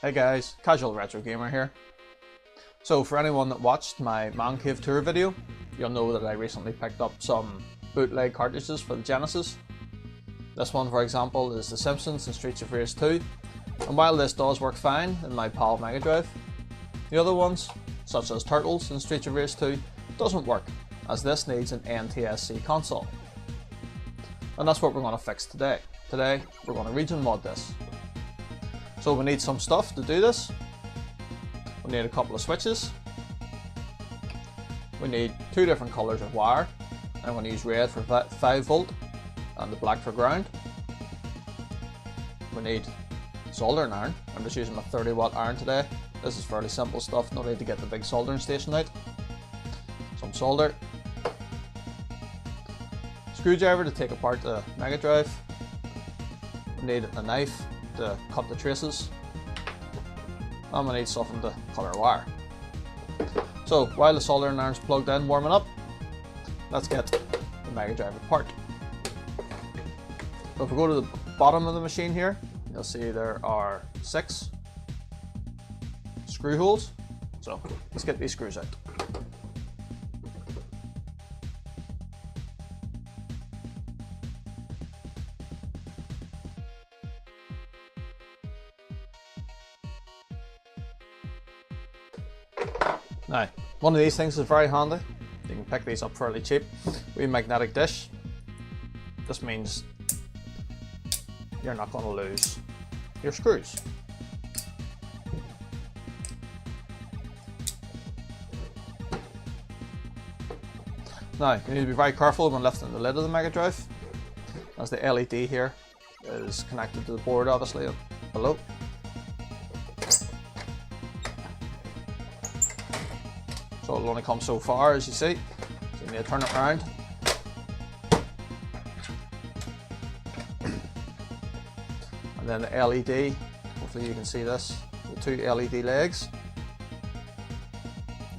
Hey guys, Casual Retro Gamer here. So for anyone that watched my Man Cave tour video, you'll know that I recently picked up some bootleg cartridges for the Genesis. This one, for example, is The Simpsons and Streets of Rage 2, and while this does work fine in my PAL Mega Drive, the other ones, such as Turtles and Streets of Rage 2, doesn't work, as this needs an NTSC console. And that's what we're going to fix today. Today, we're going to region mod this. So we need some stuff to do this. We need a couple of switches. We need two different colours of wire. I'm going to use red for 5 volt and the black for ground. We need soldering iron. I'm just using my 30 watt iron today. This is fairly simple stuff, no need to get the big soldering station out. Some solder. Screwdriver to take apart the Mega Drive. We need a knife to cut the traces, and we need something to cut our wire. So while the soldering iron's plugged in warming up, let's get the Mega Drive apart. So if we go to the bottom of the machine here, you'll see there are 6 screw holes. So let's get these screws out. Now, one of these things is very handy. You can pick these up fairly cheap. We have a magnetic dish. This means you're not going to lose your screws. Now, you need to be very careful when lifting the lid of the Mega Drive, as the LED here is connected to the board, obviously, below. So it'll only come so far, as you see. So you need to turn it around. And then the LED, hopefully you can see this, the 2 LED legs.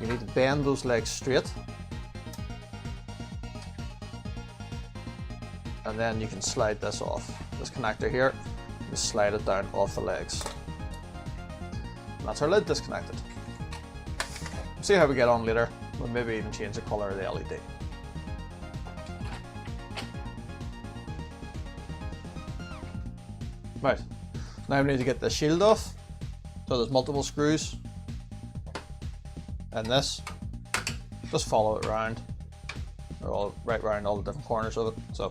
You need to bend those legs straight. And then you can slide this off. This connector here, you slide it down off the legs. And that's our lid disconnected. See how we get on later. We'll maybe even change the colour of the LED. Right, now we need to get the shield off. So there's multiple screws. And this, just follow it around. They're all right around all the different corners of it. So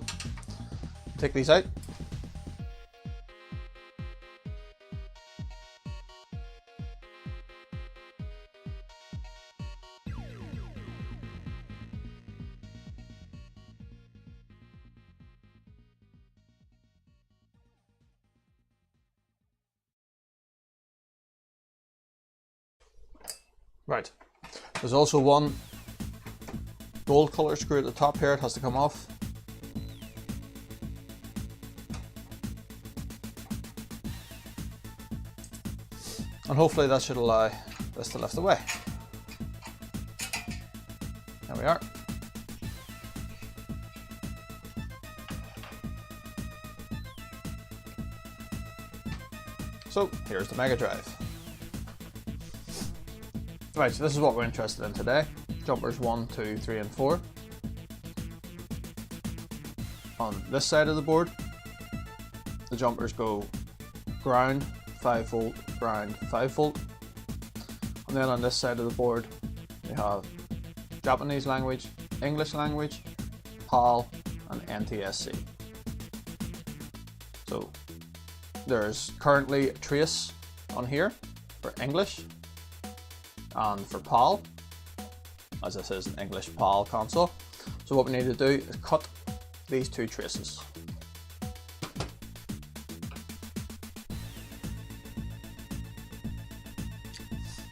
take these out. Right, there's also one gold colour screw at the top here, it has to come off. And hopefully that should allow this to lift away. There we are. So here's the Mega Drive. Right, so this is what we're interested in today. Jumpers 1, 2, 3 and 4. On this side of the board, the jumpers go ground, 5 volt, ground, 5 volt. And then on this side of the board, we have Japanese language, English language, PAL and NTSC. So there's currently a trace on here for English and for PAL, as this is an English PAL console. So what we need to do is cut these 2 traces.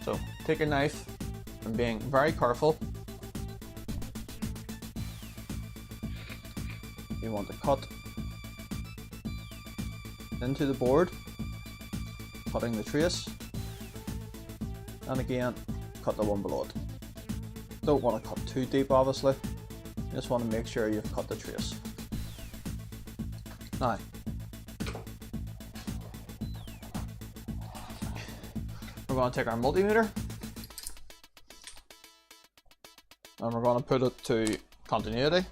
So take your knife and being very careful, you want to cut into the board, cutting the trace, and again cut the one below it. Don't want to cut too deep, obviously, you just want to make sure you've cut the trace. Now going to take our multimeter and we're going to put it to continuity.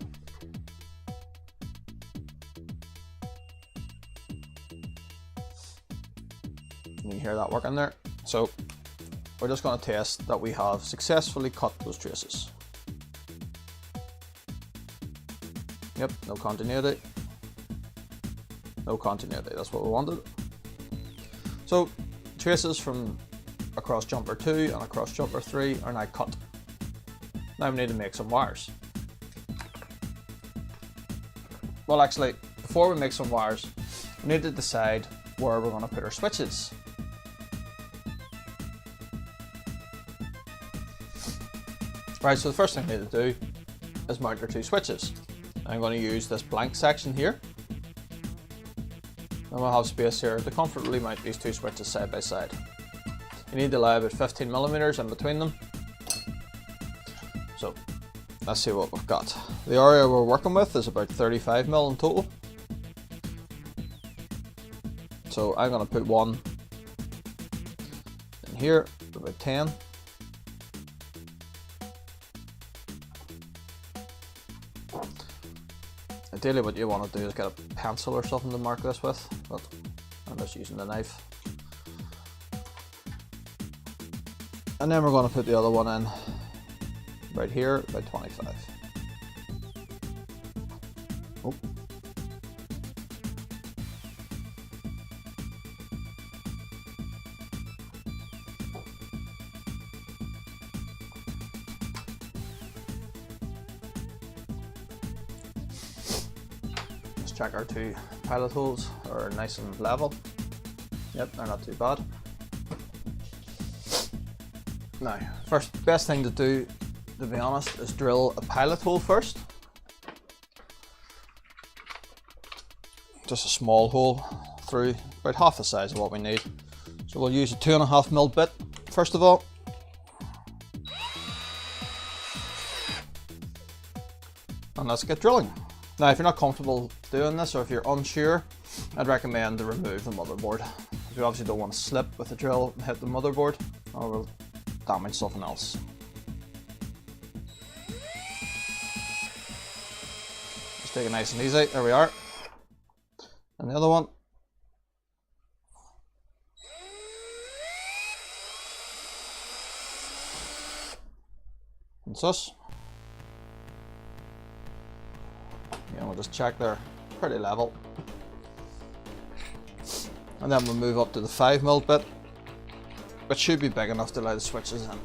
You can hear that working there. So we're just going to test that we have successfully cut those traces. Yep, no continuity. No continuity, that's what we wanted. So traces from across jumper 2 and across jumper 3 are now cut. Now we need to make some wires. Well, actually, before we make some wires, we need to decide where we're going to put our switches. Right, so the first thing we need to do is mount our 2 switches. I'm going to use this blank section here. And we'll have space here to comfortably mount these 2 switches side by side. You need to allow about 15mm in between them. So let's see what we've got. The area we're working with is about 35mm in total. So I'm going to put one in here, about 10. Ideally what you want to do is get a pencil or something to mark this with, but I'm just using the knife. And then we're going to put the other one in right here, about 25. Oh. Let's check our 2 pilot holes are nice and level. Yep, they're not too bad. Now, best thing to do, to be honest, is drill a pilot hole first. Just a small hole through about half the size of what we need. So we'll use a 2.5mm bit first of all. And let's get drilling. Now, if you're not comfortable doing this or if you're unsure, I'd recommend to remove the motherboard. Because we obviously don't want to slip with the drill and hit the motherboard, or we'll damage something else. Just take it nice and easy. There we are. And the other one. And sus. Yeah, we'll just check they're pretty level. And then we'll move up to the 5mm bit, which should be big enough to allow the switches in.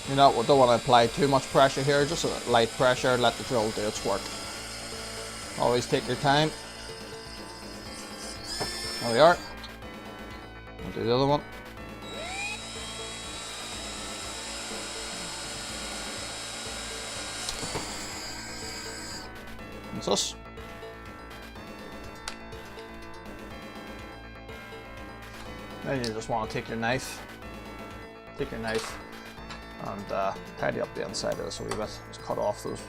You know, we don't want to apply too much pressure here, just a light pressure, let the drill do its work. Always take your time. There we are. We'll do the other one. And sus. Then you just want to take your knife and tidy up the inside of this a wee bit. Just cut off those.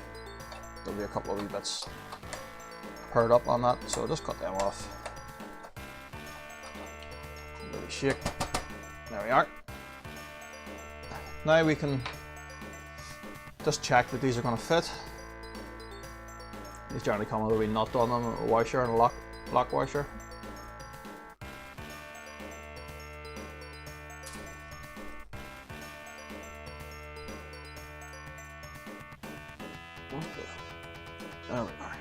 There'll be a couple of wee bits purred up on that, so just cut them off. Really shake. There we are. Now we can just check that these are going to fit. These generally come with a wee nut on them, a washer and a lock washer. There we are.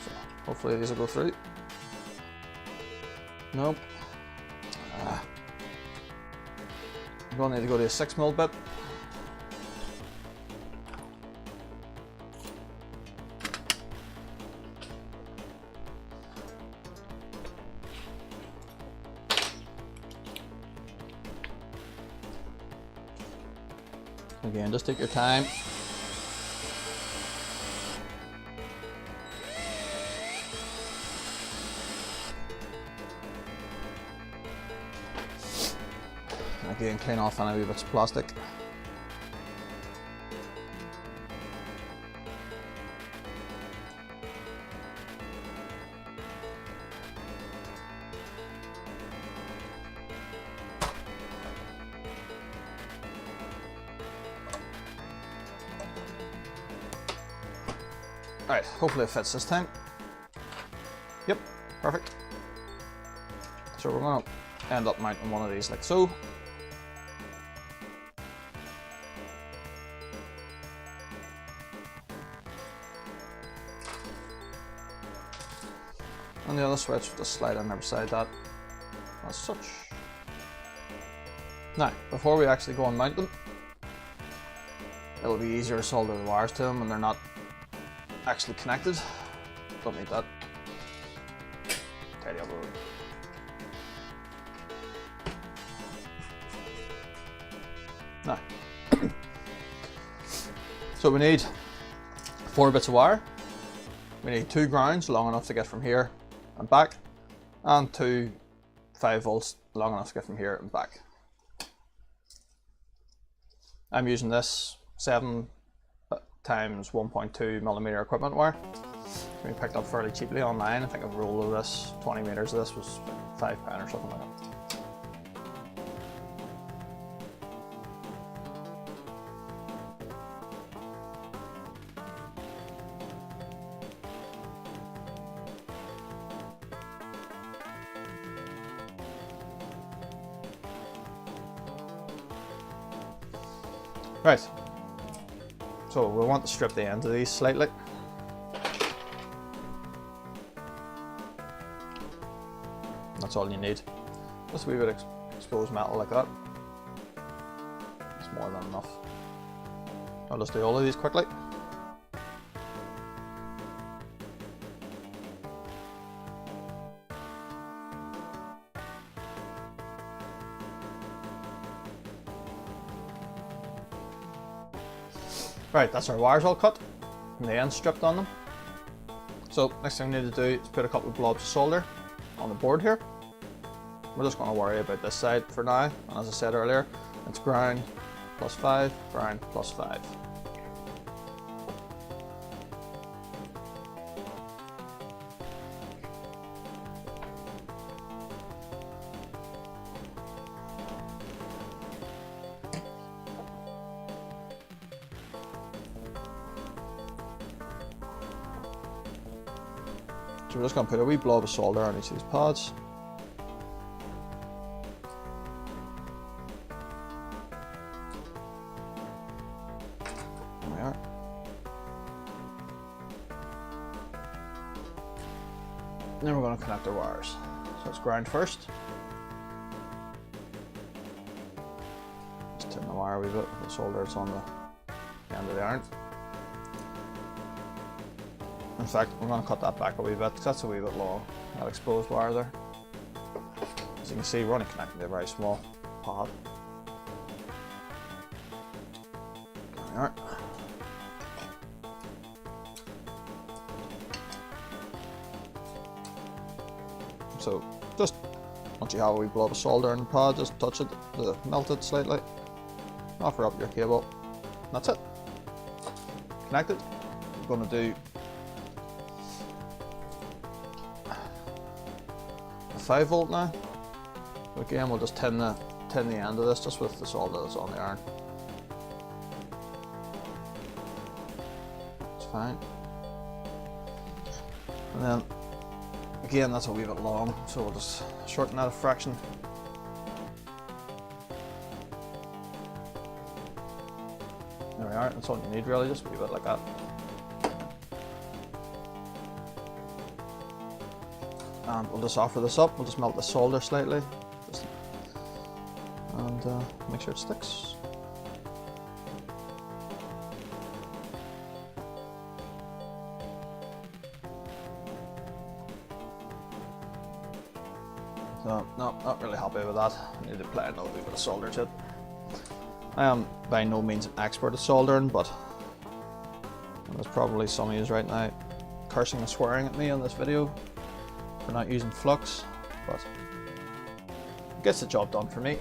So hopefully these will go through. Nope. I'm going to need to go to a 6mm bit. Again, just take your time. Again, clean off any wee bits of plastic. Right, hopefully it fits this time. Yep, perfect. So we're going to end up mounting one of these like so. And the other switch will just slide in there beside that as such. Now, before we actually go and mount them, it'll be easier to solder the wires to them when they're not actually connected. Don't need that. Tidy up a little. Now, so we need 4 bits of wire. We need 2 grounds long enough to get from here and back, and 2 5 volts long enough to get from here and back. I'm using this 7 times 1.2 millimeter equipment wire. We picked up fairly cheaply online. I think a roll of this, 20 meters of this, was £5 or something like that. Right, so we want to strip the end of these slightly. That's all you need. Just a wee bit of exposed metal like that. It's more than enough. I'll just do all of these quickly. Right, that's our wires all cut and the ends stripped on them. So next thing we need to do is put a couple of blobs of solder on the board here. We're just going to worry about this side for now, and as I said earlier, it's ground plus 5, ground plus 5. So we're just going to put a wee blob of solder on each of these pads. There we are. And then we're going to connect our wires. So it's ground first. Just turn the wire a wee bit with the solder that's on the end of the iron. In fact, I'm going to cut that back a wee bit because that's a wee bit long, that exposed wire there. As you can see, we're only connecting to a very small pad. There we are. So, just once you have a wee blob of solder in the pad, just touch it to melt it slightly. Offer up your cable. That's it. Connected. We're going to do a 5 volt now. Again, we'll just tin the end of this just with the solder that's on the iron. It's fine. And then again, that's a wee bit long, so we'll just shorten that a fraction. There we are, that's all you need really, just a wee bit like that. And we'll just offer this up, we'll just melt the solder slightly, and make sure it sticks. So, no, not really happy with that. I need to apply another wee bit of solder to it. I am by no means an expert at soldering, but there's probably some of you right now cursing and swearing at me on this video for not using flux, but it gets the job done for me.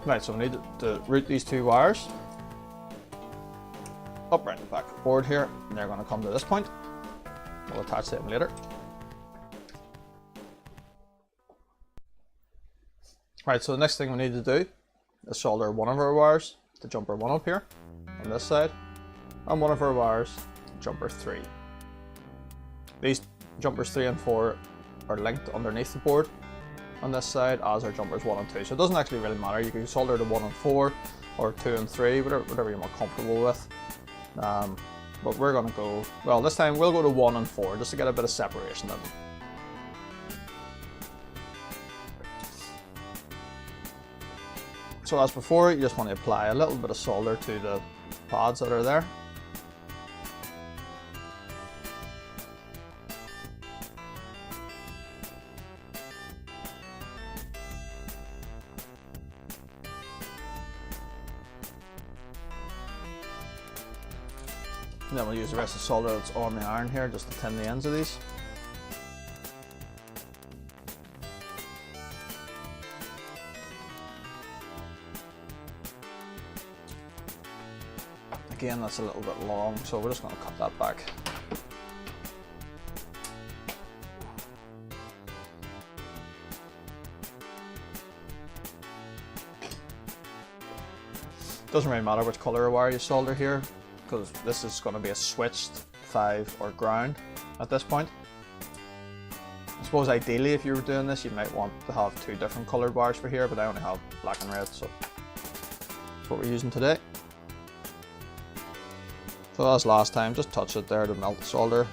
Right, so we need to route these 2 wires up right in the back of the board here, and they're going to come to this point. We'll attach them later. Right, so the next thing we need to do is solder one of our wires to jumper 1 up here on this side, on one of our wires, jumper 3. These jumpers 3 and 4 are linked underneath the board on this side, as are jumpers 1 and 2. So it doesn't actually really matter. You can solder to 1 and 4 or 2 and 3, whatever you're more comfortable with. But we're going to go, well, this time we'll go to 1 and 4 just to get a bit of separation in them. So as before, you just want to apply a little bit of solder to the pads that are there. And then we'll use the rest of the solder that's on the iron here just to tin the ends of these. Again, that's a little bit long, so we're just going to cut that back. Doesn't really matter which colour of wire you solder here, because this is going to be a switched 5 or ground at this point. I suppose ideally if you were doing this you might want to have 2 different coloured wires for here, but I only have black and red, so that's what we're using today. So as last time, just touch it there to melt the solder,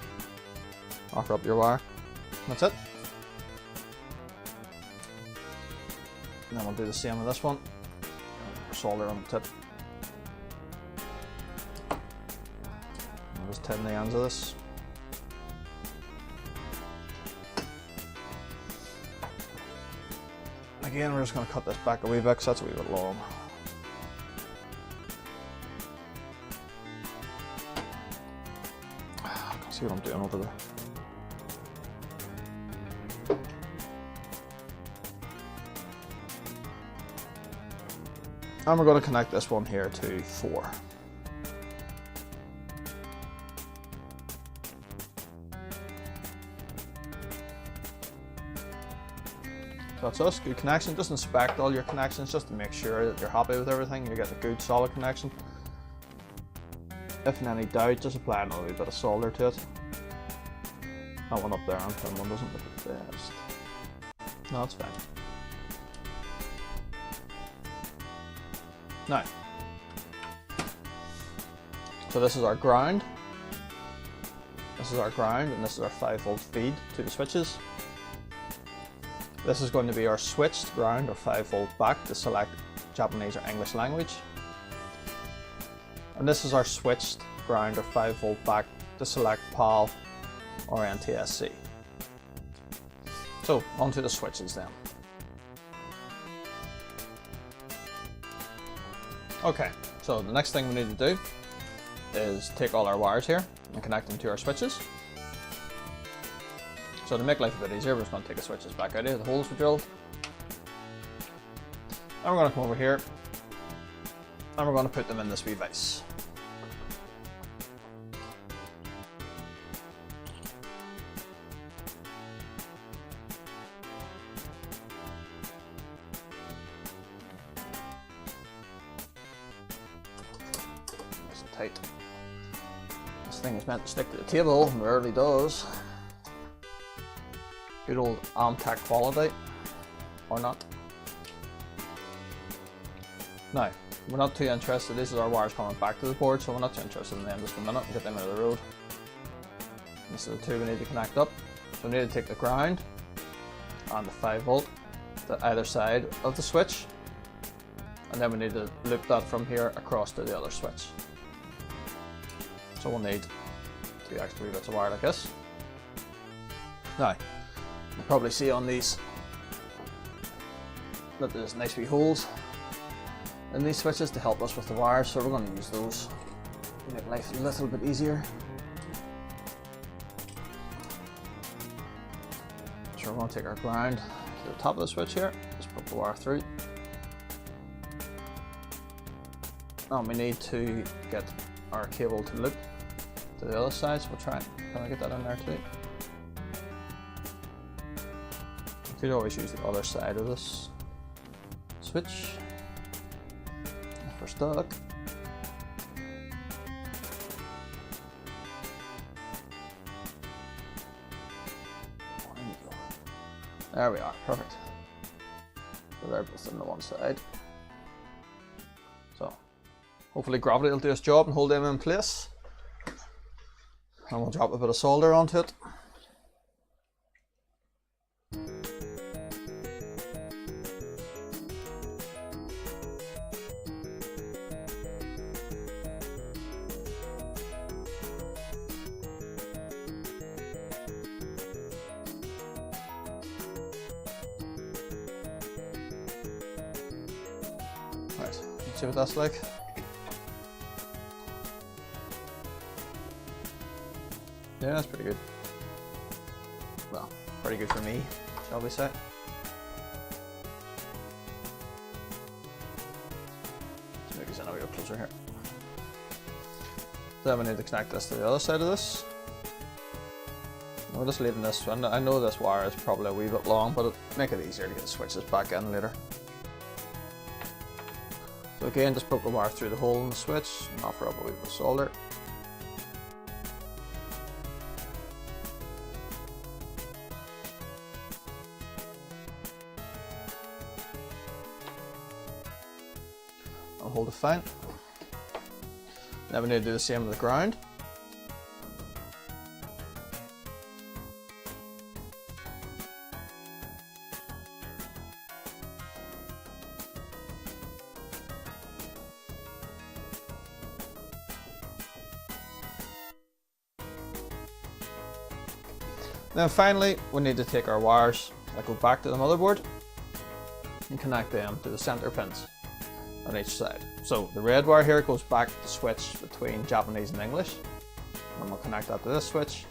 offer up your wire, that's it. And then we'll do the same with this one, solder on the tip. Just tin the ends of this. Again, we're just going to cut this back a wee bit because that's a wee bit long. I can see what I'm doing over there. And we're going to connect this one here to 4. That's us, good connection. Just inspect all your connections just to make sure that you're happy with everything, you get a good solid connection. If in any doubt, just apply another wee bit of solder to it. That one up there on pin 1 doesn't look the best. No, it's fine. Now, so this is our ground. This is our ground, and this is our 5-volt feed to the switches. This is going to be our switched ground or 5-volt back to select Japanese or English language. And this is our switched ground or 5-volt back to select PAL or NTSC. So onto the switches then. Okay, so the next thing we need to do is take all our wires here and connect them to our switches. So to make life a bit easier, we're just going to take the switches back out here, the holes were drilled. And we're going to come over here and we're going to put them in this wee vise. Nice and tight. This thing is meant to stick to the table, and it rarely does. Good old Amtech quality, or not. Now, we're not too interested, this is our wires coming back to the board, so we're not too interested in them just a minute and get them out of the road. This is the 2 we need to connect up. So we need to take the ground and the 5-volt to either side of the switch, and then we need to loop that from here across to the other switch. So we'll need 2 extra bits of wire like this. Now, you'll probably see on these that there's nice wee holes in these switches to help us with the wires, so we're going to use those to make life a little bit easier. So we're going to take our ground to the top of the switch here, just put the wire through. And we need to get our cable to loop to the other side, so we'll try and get that in there too. You could always use the other side of this switch if we're stuck. There we are, perfect. So they're both on the one side. So hopefully gravity will do its job and hold them in place. And we'll drop a bit of solder onto it. Right, let's see what that's like. Yeah, that's pretty good. Well, pretty good for me, shall we say. Let's make it a little closer here. Then we need to connect this to the other side of this. We're just leaving this one. I know this wire is probably a wee bit long, but it'll make it easier to get the switches back in later. So again, just poke the wire through the hole in the switch and offer up a wee bit of solder. I'll hold it fine. Now we need to do the same with the ground. Then finally, we need to take our wires that go back to the motherboard and connect them to the center pins on each side. So the red wire here goes back to the switch between Japanese and English, and we'll connect that to this switch.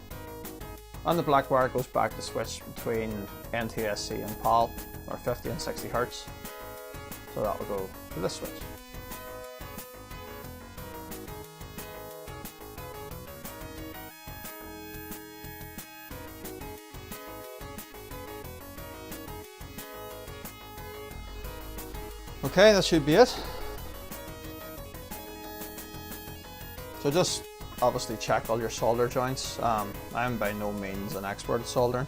And the black wire goes back to the switch between NTSC and PAL, or 50 and 60 Hz. So that will go to this switch. Okay, that should be it. So just obviously check all your solder joints. I'm by no means an expert at soldering.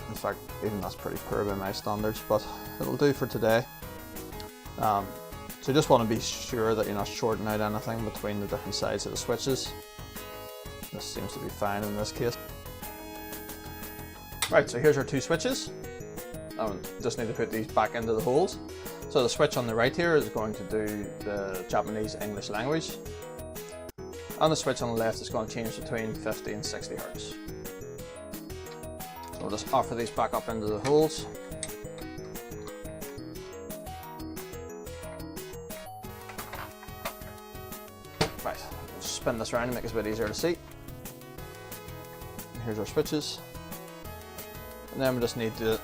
In fact, even that's pretty poor by my standards, but it'll do for today. So you just want to be sure that you're not shorting out anything between the different sides of the switches. This seems to be fine in this case. Right, so here's our two switches. Just need to put these back into the holes. So the switch on the right here is going to do the Japanese English language, and the switch on the left is going to change between 50 and 60 Hz. So we'll just offer these back up into the holes. Right, we'll spin this around to make it a bit easier to see. And here's our switches, and then we just need to,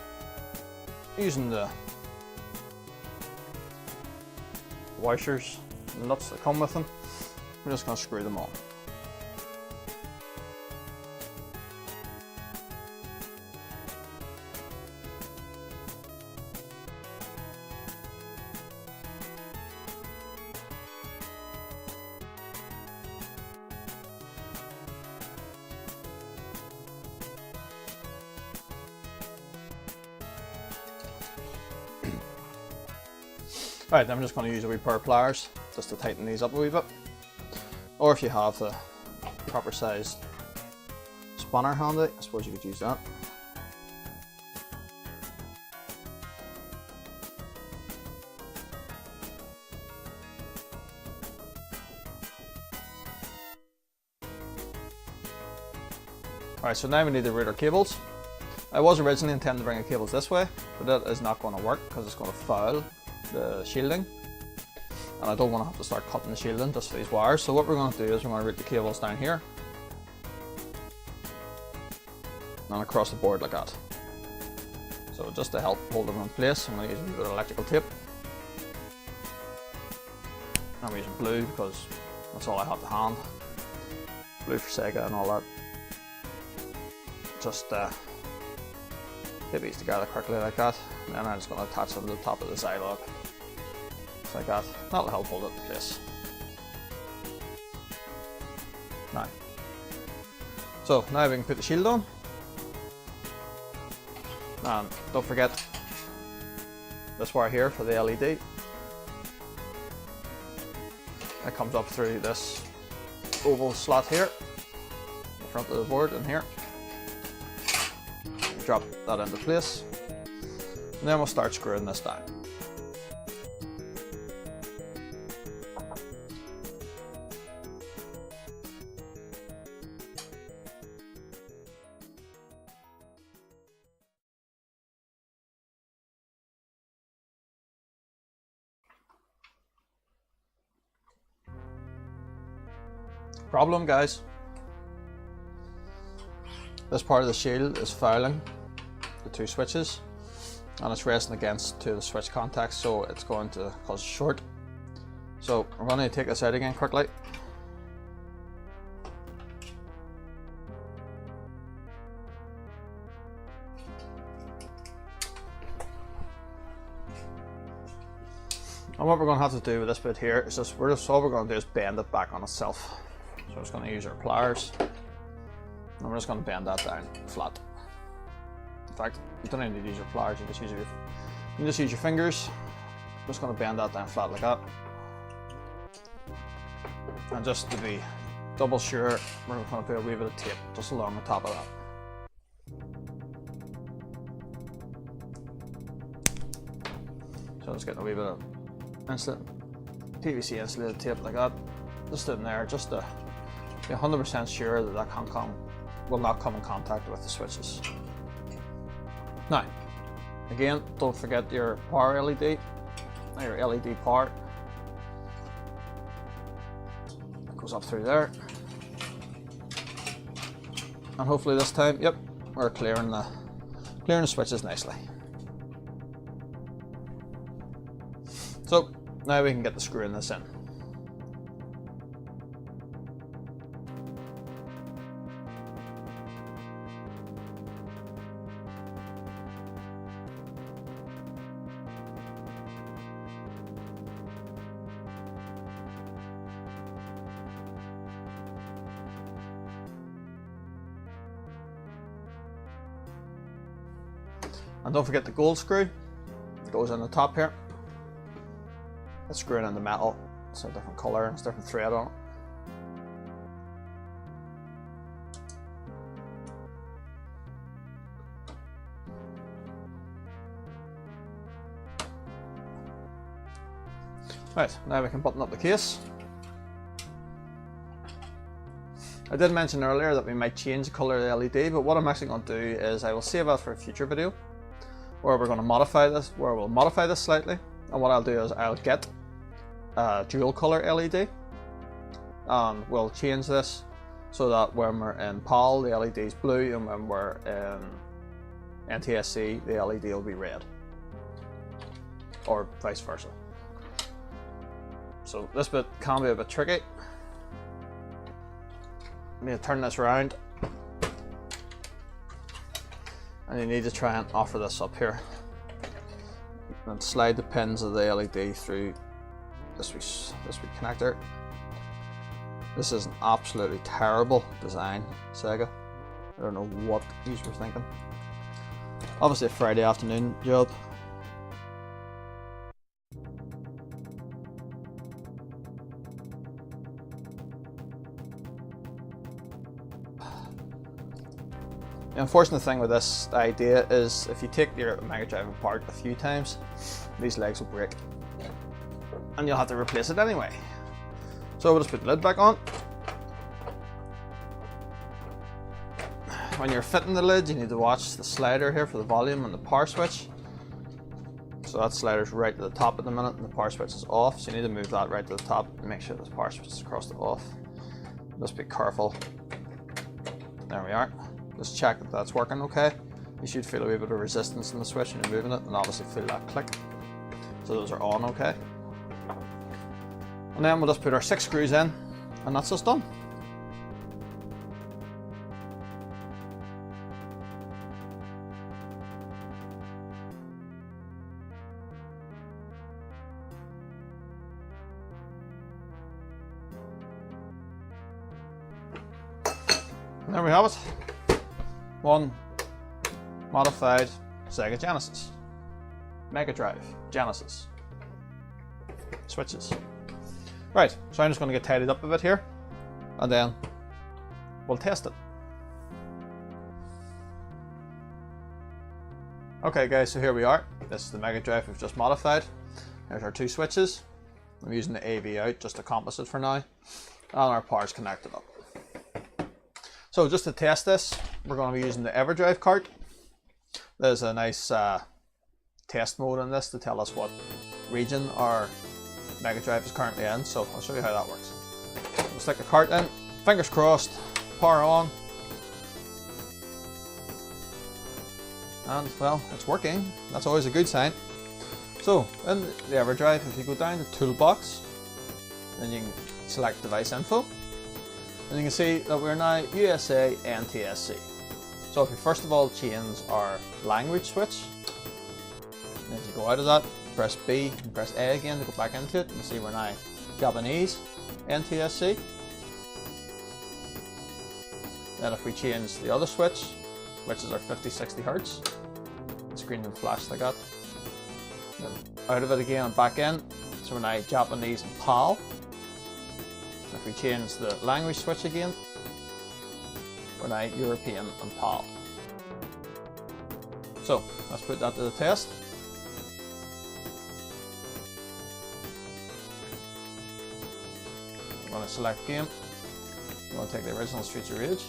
using the washers, the nuts that come with them, we're just going to screw them on. Right, then I'm just going to use a wee pair of pliers just to tighten these up a wee bit. Or if you have the proper sized spanner handy, I suppose you could use that. Alright, so now we need to route our cables. I was originally intending to bring the cables this way, but that is not going to work because it's going to foul the shielding, and I don't want to have to start cutting the shielding just for these wires. So what we're going to do is we're going to route the cables down here and across the board like that. So just to help hold them in place, I'm going to use a bit of electrical tape. I'm using blue because that's all I have to hand. Blue for Sega and all that. Just tape these together quickly like that, and then I'm just going to attach them to the top of the side log, just like that. That'll help hold it in place. So now we can put the shield on. And don't forget this wire here for the LED. It comes up through this oval slot here, the front of the board in here. Drop that into place, and then we'll start screwing this down. Problem, guys. This part of the shield is fouling the two switches, and it's resting against two of the switch contacts, so it's going to cause a short. So we're going to take this out again quickly. And what we're going to have to do with this bit here is all we're going to do is bend it back on itself. So we're just going to use our pliers, and we're just going to bend that down flat. In fact, you don't even need to use your pliers, you can just use your fingers. I'm just going to bend that down flat like that. And just to be double sure, we're going to put a wee bit of tape just along the top of that. So just getting a wee bit of PVC insulated tape like that, just in there, just to be 100% sure that that will not come in contact with the switches. Now, again, don't forget your power LED, your LED power. It goes up through there. And hopefully this time, yep, we're clearing the switches nicely. So now we can get the screw in this in. And don't forget the gold screw. It goes in the top here. It's screwing in the metal. It's a different colour, it's a different thread on it. Right, now we can button up the case. I did mention earlier that we might change the colour of the LED, but what I'm actually going to do is I will save that for a future video where we're going to modify this, where we'll modify this slightly. And what I'll do is I'll get a dual colour LED, and we'll change this so that when we're in PAL the LED is blue, and when we're in NTSC the LED will be red, or vice versa. So this bit can be a bit tricky. You need to turn this around, and you need to try and offer this up here and slide the pins of the LED through this wee connector. This is an absolutely terrible design, Sega. I don't know what these were thinking. Obviously a Friday afternoon job. The unfortunate thing with this idea is if you take your Mega Drive apart a few times, these legs will break and you'll have to replace it anyway. So we'll just put the lid back on. When you're fitting the lid, you need to watch the slider here for the volume and the power switch. So that slider's right at the top at the minute and the power switch is off, so you need to move that right to the top and make sure the power switch is across the off. Just be careful. There we are. Just check that that's working okay. You should feel a wee bit of resistance in the switch when you're moving it, and obviously feel that click. So those are on okay. And then we'll just put our 6 screws in, and that's us done. And there we have it. One modified Sega Genesis, Mega Drive, Genesis, switches. Right, so I'm just going to get tidied up a bit here, and then we'll test it. Okay guys, so here we are. This is the Mega Drive we've just modified. There's our two switches. I'm using the AV out just to compass it for now. And our power's connected up. So just to test this, we're going to be using the EverDrive cart. There's a nice test mode in this to tell us what region our Mega Drive is currently in. So I'll show you how that works. We'll stick the cart in, fingers crossed, power on. And well, it's working. That's always a good sign. So in the EverDrive, if you go down to Toolbox, then you can select Device Info, and you can see that we're now USA NTSC. So if we first of all change our language switch, and as you go out of that, press B and press A again to go back into it, you can see we're now Japanese NTSC. Then if we change the other switch, which is our 50-60 Hz, the screen will flash like that. Then out of it again and back in, so we're now Japanese and PAL. If we change the language switch again, we're now European and PAL. So let's put that to the test. I'm going to select game. I'm going to take the original Streets of Rage.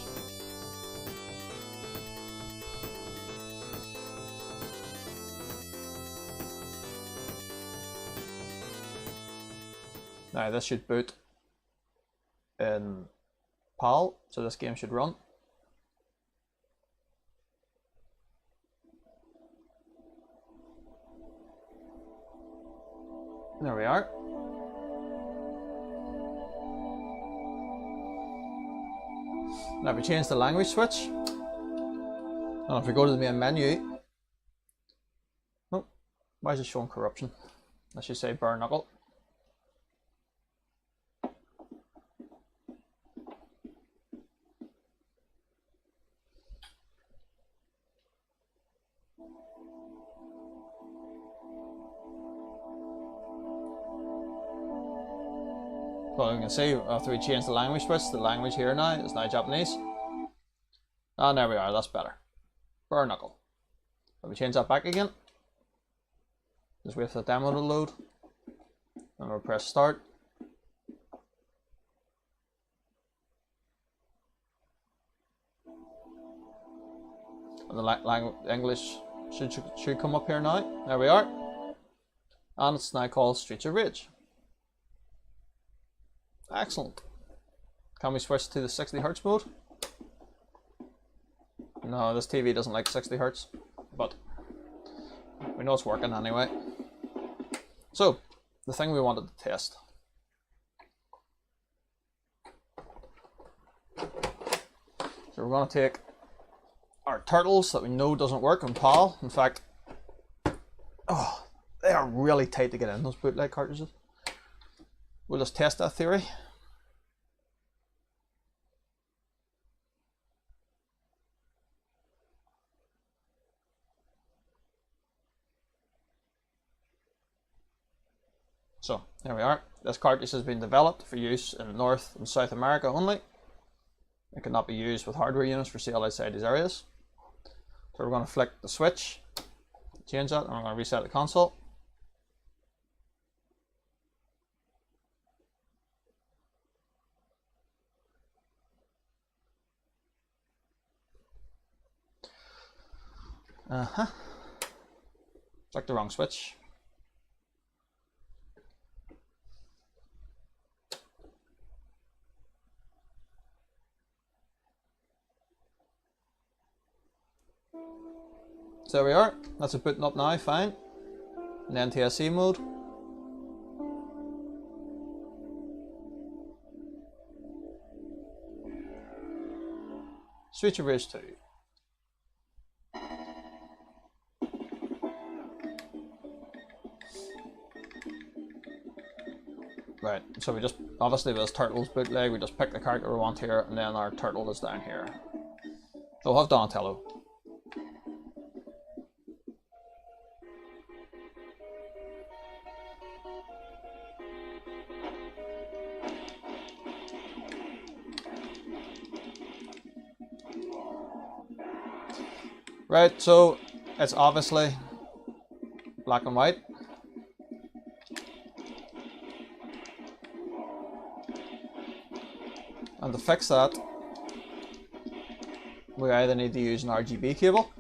Now this should boot in PAL, so this game should run. There we are. Now if we change the language switch, and if we go to the main menu, oh, why is it showing corruption? I should say bare knuckle. Well, you can see after we change the language switch, the language here now is now Japanese. And there we are, that's better. Bare knuckle. If we change that back again, just wait for the demo to load. And we'll press start. And the English should come up here now. There we are. And it's now called Streets of Rage. Excellent. Can we switch to the 60 Hz mode? No, this TV doesn't like 60 Hz, but we know it's working anyway. So, the thing we wanted to test. So we're going to take our turtles that we know doesn't work on PAL. In fact, oh, they are really tight to get in, those bootleg cartridges. We'll just test that theory. So, here we are. This cartridge has been developed for use in North and South America only. It cannot be used with hardware units for sale outside these areas. So we're going to flick the switch, change that, and we're going to reset the console. Click the wrong switch. So there we are. That's it booting up now, fine. In NTSC mode. Streets of Rage 2. Right, so we just, obviously with this turtle's bootleg, we just pick the character we want here, and then our turtle is down here. So we'll have Donatello. Right, so it's obviously black and white. And to fix that, we either need to use an RGB cable,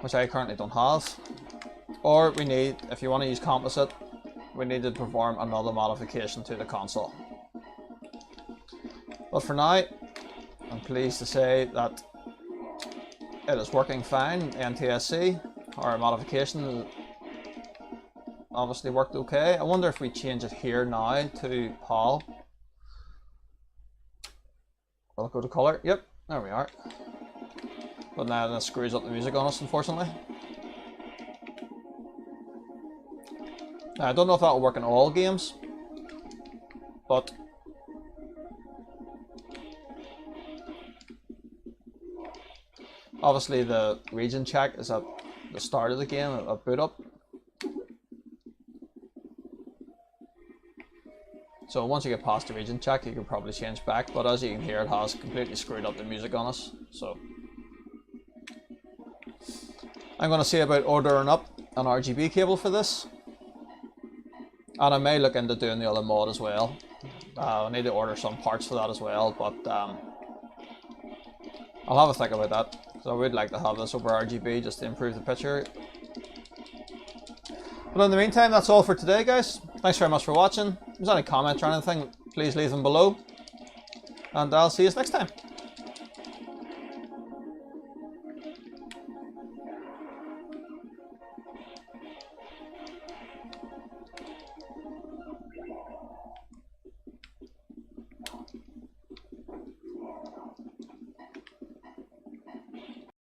which I currently don't have, or we need, if you want to use composite, we need to perform another modification to the console. But for now, I'm pleased to say that it is working fine. NTSC, our modification, obviously worked okay. I wonder if we change it here now to PAL. Will it go to color? Yep, there we are. But now that screws up the music on us, unfortunately. Now, I don't know if that will work in all games, but obviously the region check is at the start of the game, at boot up. So once you get past the region check, you can probably change back, but as you can hear, it has completely screwed up the music on us. So I'm going to see about ordering up an RGB cable for this, and I may look into doing the other mod as well. I need to order some parts for that as well, but I'll have a think about that, because I would like to have this over RGB just to improve the picture. But in the meantime, that's all for today, guys. Thanks very much for watching. If there's any comments or anything, please leave them below, and I'll see you next time.